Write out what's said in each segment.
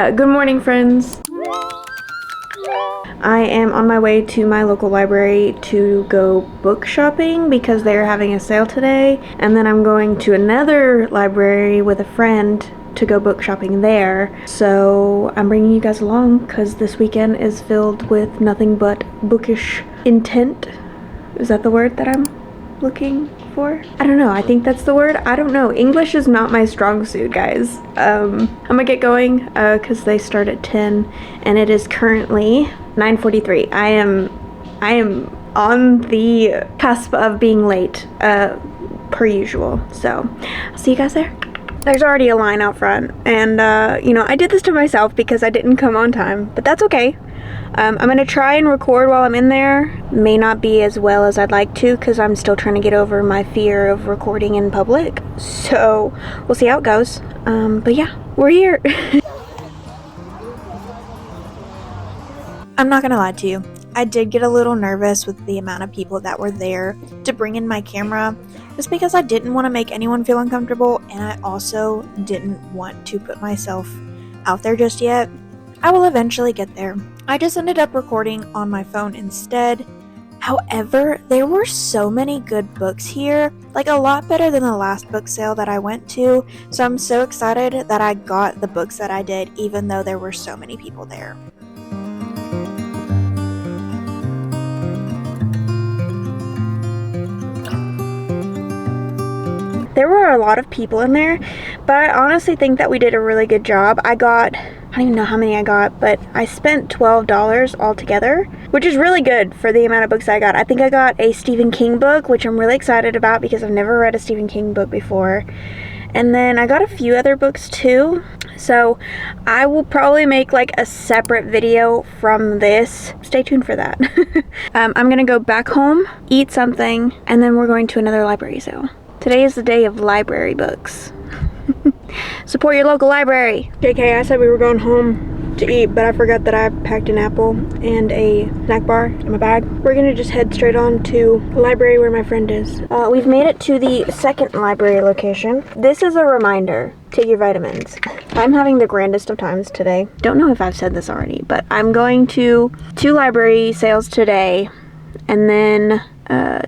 Good morning, friends. I am on my way to my local library to go book shopping because they're having a sale today, and then I'm going to another library with a friend to go book shopping there. So I'm bringing you guys along because this weekend is filled with nothing but bookish intent. Is that the word that I'm looking for? I don't know. I think that's the word. I don't know. English is not my strong suit, guys. I'm gonna get going because they start at 10 and it is currently 9:43. I am on the cusp of being late per usual. So I'll see you guys there. There's already a line out front, and you know, I did this to myself because I didn't come on time, but that's okay. I'm gonna try and record while I'm in there. May not be as well as I'd like to because I'm still trying to get over my fear of recording in public. So we'll see how it goes. But yeah, we're here. I'm not gonna lie to you. I did get a little nervous with the amount of people that were there to bring in my camera, just because I didn't want to make anyone feel uncomfortable, and I also didn't want to put myself out there just yet. I will eventually get there. I just ended up recording on my phone instead. However, there were so many good books here, like a lot better than the last book sale that I went to, so I'm so excited that I got the books that I did, even though there were so many people there. There were a lot of people in there, but I honestly think that we did a really good job. I don't even know how many I got, but I spent $12 altogether, which is really good for the amount of books I got. I think I got a Stephen King book, which I'm really excited about because I've never read a Stephen King book before. And then I got a few other books too. So I will probably make like a separate video from this. Stay tuned for that. I'm gonna go back home, eat something, and then we're going to another library sale. Today is the day of library books. Support your local library. JK, I said we were going home to eat, but I forgot that I packed an apple and a snack bar in my bag. We're gonna just head straight on to the library where my friend is. We've made it to the second library location. This is a reminder. Take your vitamins. I'm having the grandest of times today. Don't know if I've said this already, but I'm going to 2 library sales today, and then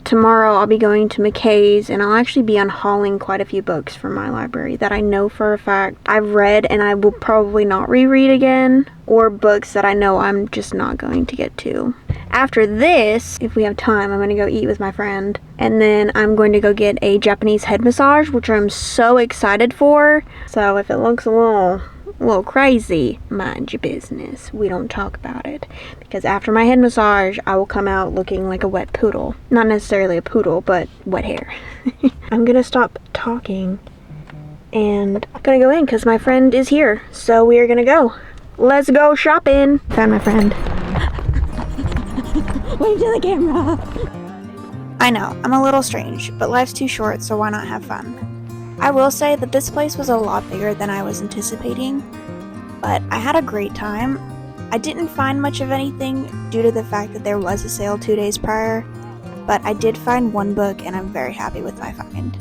tomorrow I'll be going to McKays, and I'll actually be unhauling quite a few books from my library that I know for a fact I've read and I will probably not reread again, or books that I know I'm just not going to get to. After this, if we have time, I'm going to go eat with my friend, and then I'm going to go get a Japanese head massage, which I'm so excited for. So if it looks a little crazy, mind your business. We don't talk about it, because after my head massage I will come out looking like a wet poodle. Not necessarily a poodle, but wet hair. I'm gonna stop talking and I'm gonna go in because my friend is here, so we are gonna go. Let's go shopping. Found my friend. Wave to the camera. I know, I'm a little strange, but life's too short, so why not have fun? I will say that this place was a lot bigger than I was anticipating, but I had a great time. I didn't find much of anything due to the fact that there was a sale 2 days prior, but I did find one book and I'm very happy with my find.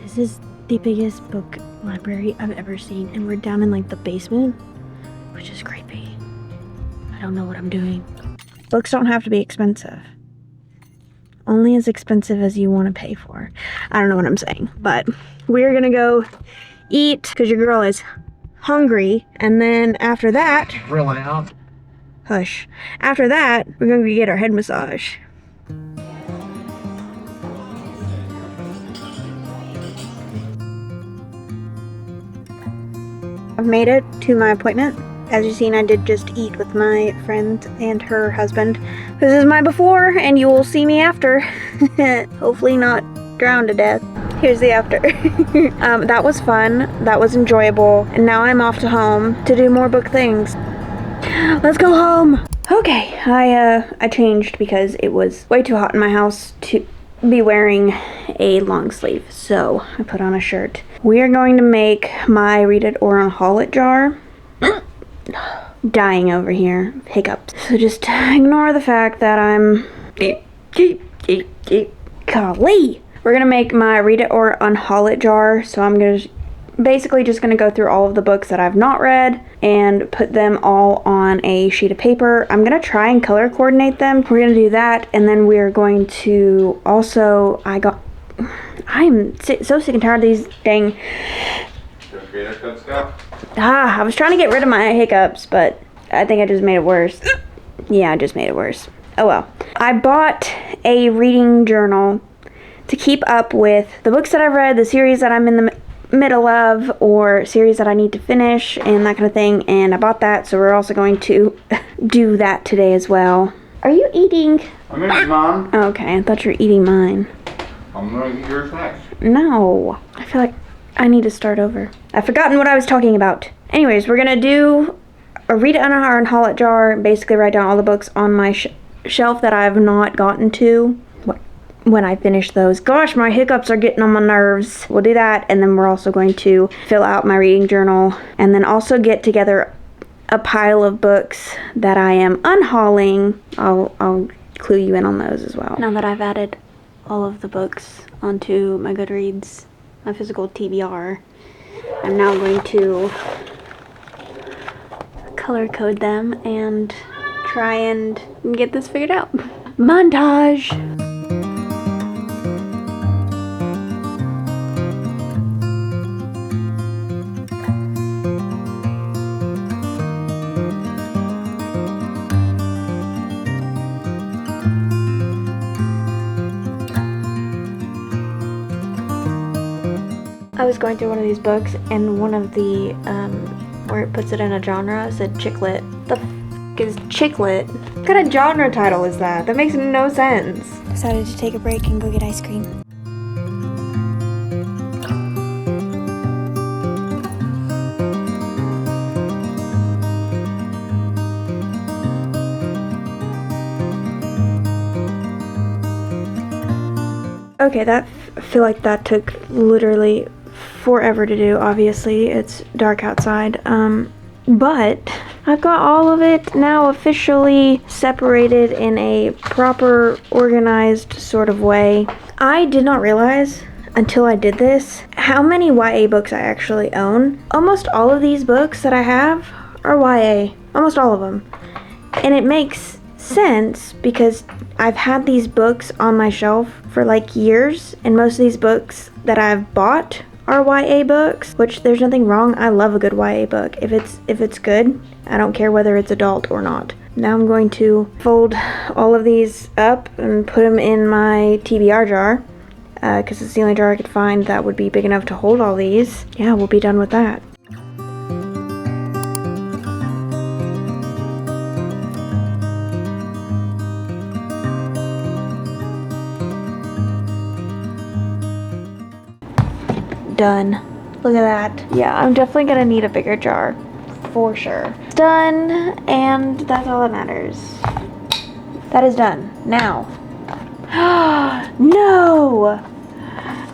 This is the biggest book library I've ever seen, and we're down in like the basement, which is creepy. I don't know what I'm doing. Books don't have to be expensive. Only as expensive as you want to pay for. I don't know what I'm saying, but we're gonna go eat because your girl is hungry, and then after that, Grilling out. Hush. After that, we're gonna get our head massage. I've made it to my appointment. As you've seen, I did just eat with my friend and her husband. This is my before, and you will see me after. Hopefully not drowned to death. Here's the after. That was fun. That was enjoyable. And now I'm off to home to do more book things. Let's go home. Okay, I changed because it was way too hot in my house to be wearing a long sleeve. So I put on a shirt. We are going to make my Read It or Unhaul It jar. Dying over here. Hiccups. So just ignore the fact that I'm golly. We're gonna make my read it or unhaul it jar. So I'm gonna basically just gonna go through all of the books that I've not read and put them all on a sheet of paper. I'm gonna try and color coordinate them. We're gonna do that, and then we're going to also, I'm so sick and tired of these dang. I was trying to get rid of my hiccups, but I think I just made it worse. Yeah, I just made it worse. Oh well. I bought a reading journal to keep up with the books that I've read, the series that I'm in the middle of, or series that I need to finish, and that kind of thing. And I bought that, so we're also going to do that today as well. Are you eating? I'm eating mine. Oh, okay, I thought you were eating mine. I'm gonna eat your snacks. No, I feel like I need to start over. I've forgotten what I was talking about. Anyways, we're gonna do a read it on our unhaul it jar, basically write down all the books on my shelf that I've not gotten to when I finish those. Gosh, my hiccups are getting on my nerves. We'll do that, and then we're also going to fill out my reading journal, and then also get together a pile of books that I am unhauling. I'll clue you in on those as well. Now that I've added all of the books onto my Goodreads, my physical TBR, I'm now going to color code them and try and get this figured out. Montage! I was going through one of these books, and one of the, where it puts it in a genre, said chick lit. The f*** is chick lit? What kind of genre title is that? That makes no sense. Decided to take a break and go get ice cream. Okay, I feel like that took literally forever to do. Obviously, it's dark outside. But I've got all of it now officially separated in a proper, organized sort of way. I did not realize until I did this how many YA books I actually own. Almost all of these books that I have are YA. Almost all of them. And it makes sense because I've had these books on my shelf for like years, and most of these books that I've bought are YA books, which there's nothing wrong. I love a good YA book. If it's good, I don't care whether it's adult or not. Now I'm going to fold all of these up and put them in my TBR jar, because it's the only jar I could find that would be big enough to hold all these. Yeah, we'll be done with that. Done. Look at that. Yeah, I'm definitely gonna need a bigger jar for sure. Done, and that's all that matters. That is done. Now. No!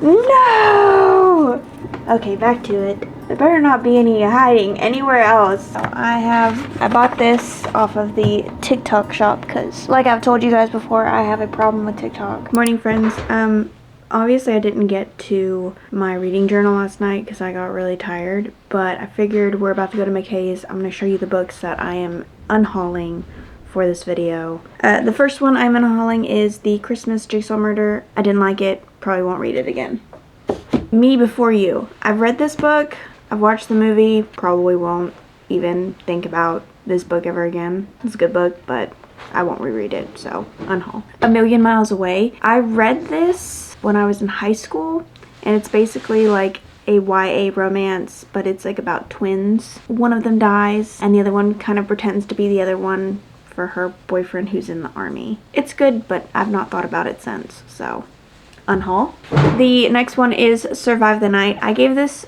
No! Okay, back to it. There better not be any hiding anywhere else. I bought this off of the TikTok shop because, like I've told you guys before, I have a problem with TikTok. Morning, friends. Obviously I didn't get to my reading journal last night because I got really tired, but I figured we're about to go to McKays. I'm going to show you the books that I am unhauling for this video. The first one I'm unhauling is The Christmas Jigsaw Murder. I didn't like it, probably won't read it again. Me Before You. I've read this book, I've watched the movie, probably won't even think about this book ever again. It's a good book, but I won't reread it, so unhaul. A Million Miles Away. I read this when I was in high school, and it's basically like a YA romance, but it's like about twins. One of them dies, and the other one kind of pretends to be the other one for her boyfriend who's in the army. It's good, but I've not thought about it since, so unhaul. The next one is Survive the Night. I gave this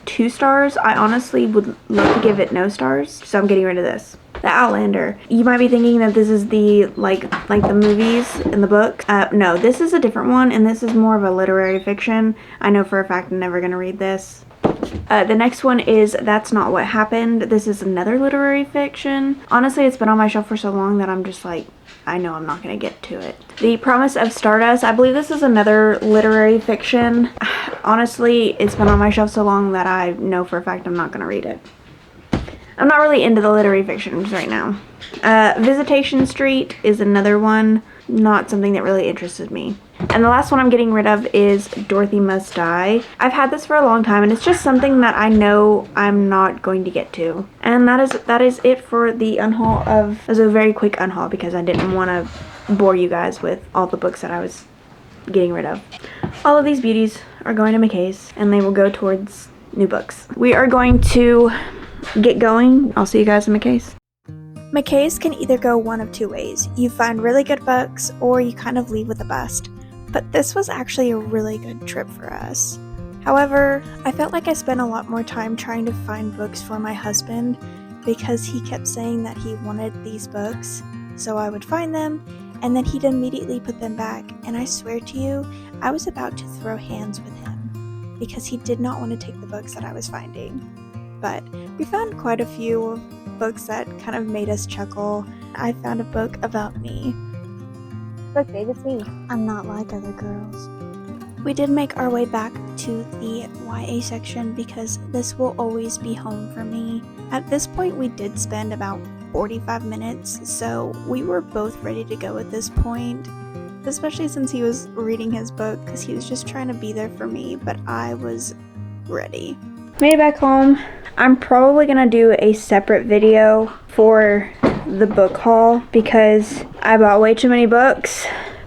2 stars. I honestly would love to give it no stars, so I'm getting rid of this. The Outlander. You might be thinking that this is the like the movies and the books. No, this is a different one, and this is more of a literary fiction. I know for a fact I'm never gonna read this. The next one is That's Not What Happened. This is another literary fiction. Honestly, it's been on my shelf for so long that I'm just like, I know I'm not going to get to it. The Promise of Stardust. I believe this is another literary fiction. Honestly, it's been on my shelf so long that I know for a fact I'm not going to read it. I'm not really into the literary fictions right now. Visitation Street is another one. Not something that really interested me. And the last one I'm getting rid of is Dorothy Must Die. I've had this for a long time, and it's just something that I know I'm not going to get to. And that is it for the unhaul of... It was a very quick unhaul because I didn't want to bore you guys with all the books that I was getting rid of. All of these beauties are going to McKays, and they will go towards new books. We are going to get going. I'll see you guys in McKays. McKays can either go one of two ways. You find really good books, or you kind of leave with a bust. But this was actually a really good trip for us. However, I felt like I spent a lot more time trying to find books for my husband because he kept saying that he wanted these books, so I would find them, and then he'd immediately put them back, and I swear to you, I was about to throw hands with him because he did not want to take the books that I was finding. But we found quite a few books that kind of made us chuckle. I found a book about me. Look, babe, it's me. I'm not like other girls. We did make our way back to the YA section because this will always be home for me. At this point, we did spend about 45 minutes, so we were both ready to go at this point, especially since he was reading his book because he was just trying to be there for me, but I was ready. Made it back home. I'm probably gonna do a separate video for the book haul because I bought way too many books,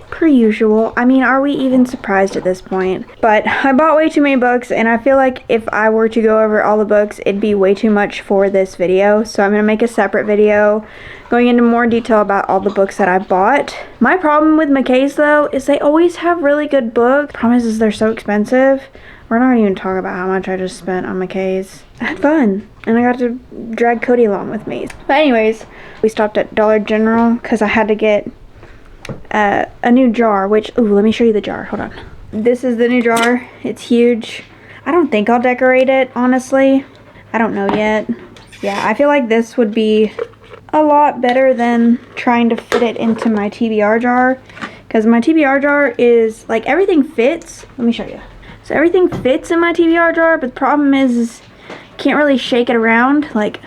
per usual. I mean, are we even surprised at this point? But I bought way too many books, and I feel like if I were to go over all the books, it'd be way too much for this video. So I'm gonna make a separate video going into more detail about all the books that I bought. My problem with McKays though is they always have really good books. Problem is they're so expensive. We're not even talking about how much I just spent on McKays. I had fun, and I got to drag Cody along with me. But anyways, we stopped at Dollar General because I had to get a new jar, which, ooh, let me show you the jar. Hold on. This is the new jar. It's huge. I don't think I'll decorate it, honestly. I don't know yet. Yeah, I feel like this would be a lot better than trying to fit it into my TBR jar, because my TBR jar is, like, everything fits. Let me show you. So everything fits in my TBR jar, but the problem is can't really shake it around. Like,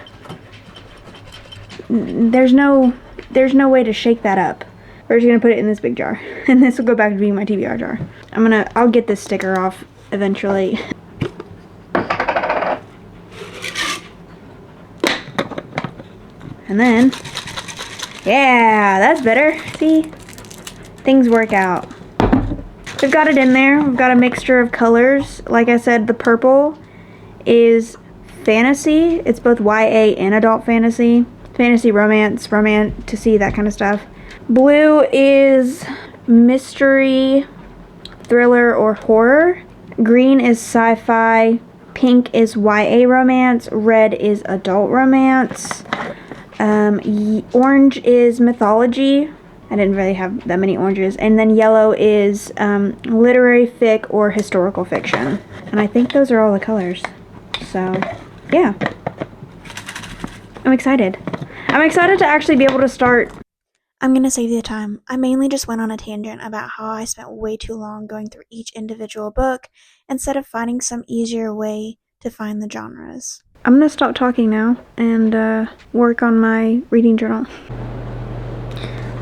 there's no way to shake that up. We're just gonna put it in this big jar, and this will go back to being my TBR jar. I'll get this sticker off eventually. And then, yeah, that's better. See, things work out. We've got it in there. We've got a mixture of colors. Like I said, the purple is fantasy. It's both YA and adult fantasy. Fantasy, romance, romantasy, that kind of stuff. Blue is mystery, thriller, or horror. Green is sci-fi. Pink is YA romance. Red is adult romance. Orange is mythology. I didn't really have that many oranges. And then yellow is literary fic or historical fiction. And I think those are all the colors. So, yeah. I'm excited. I'm excited to actually be able to start. I'm gonna save you the time. I mainly just went on a tangent about how I spent way too long going through each individual book instead of finding some easier way to find the genres. I'm gonna stop talking now and work on my reading journal.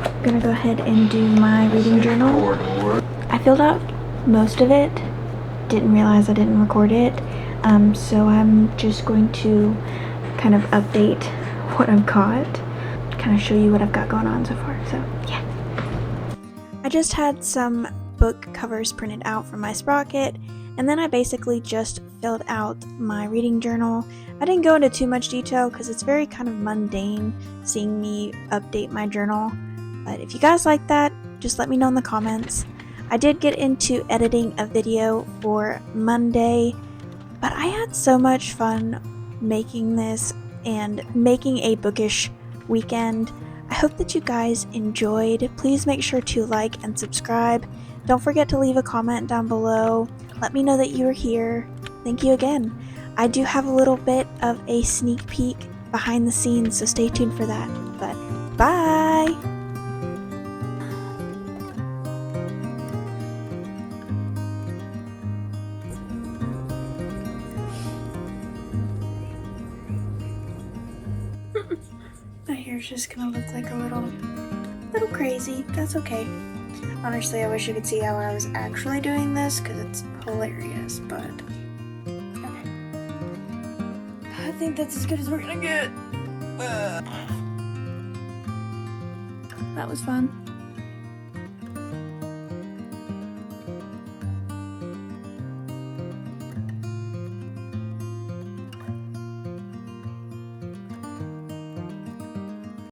I'm gonna go ahead and do my reading journal. I filled out most of it. Didn't realize I didn't record it. So I'm just going to kind of update what I've got. Kind of show you what I've got going on so far. So, yeah. I just had some book covers printed out from my sprocket, and then I basically just filled out my reading journal. I didn't go into too much detail because it's very kind of mundane seeing me update my journal. But if you guys like that, just let me know in the comments. I did get into editing a video for Monday, but I had so much fun making this and making a bookish weekend. I hope that you guys enjoyed. Please make sure to like and subscribe. Don't forget to leave a comment down below. Let me know that you are here. Thank you again. I do have a little bit of a sneak peek behind the scenes, so stay tuned for that. But bye! My hair's just gonna look like a little crazy. That's okay. Honestly, I wish you could see how I was actually doing this because it's hilarious, but okay. I think that's as good as we're gonna get. That was fun.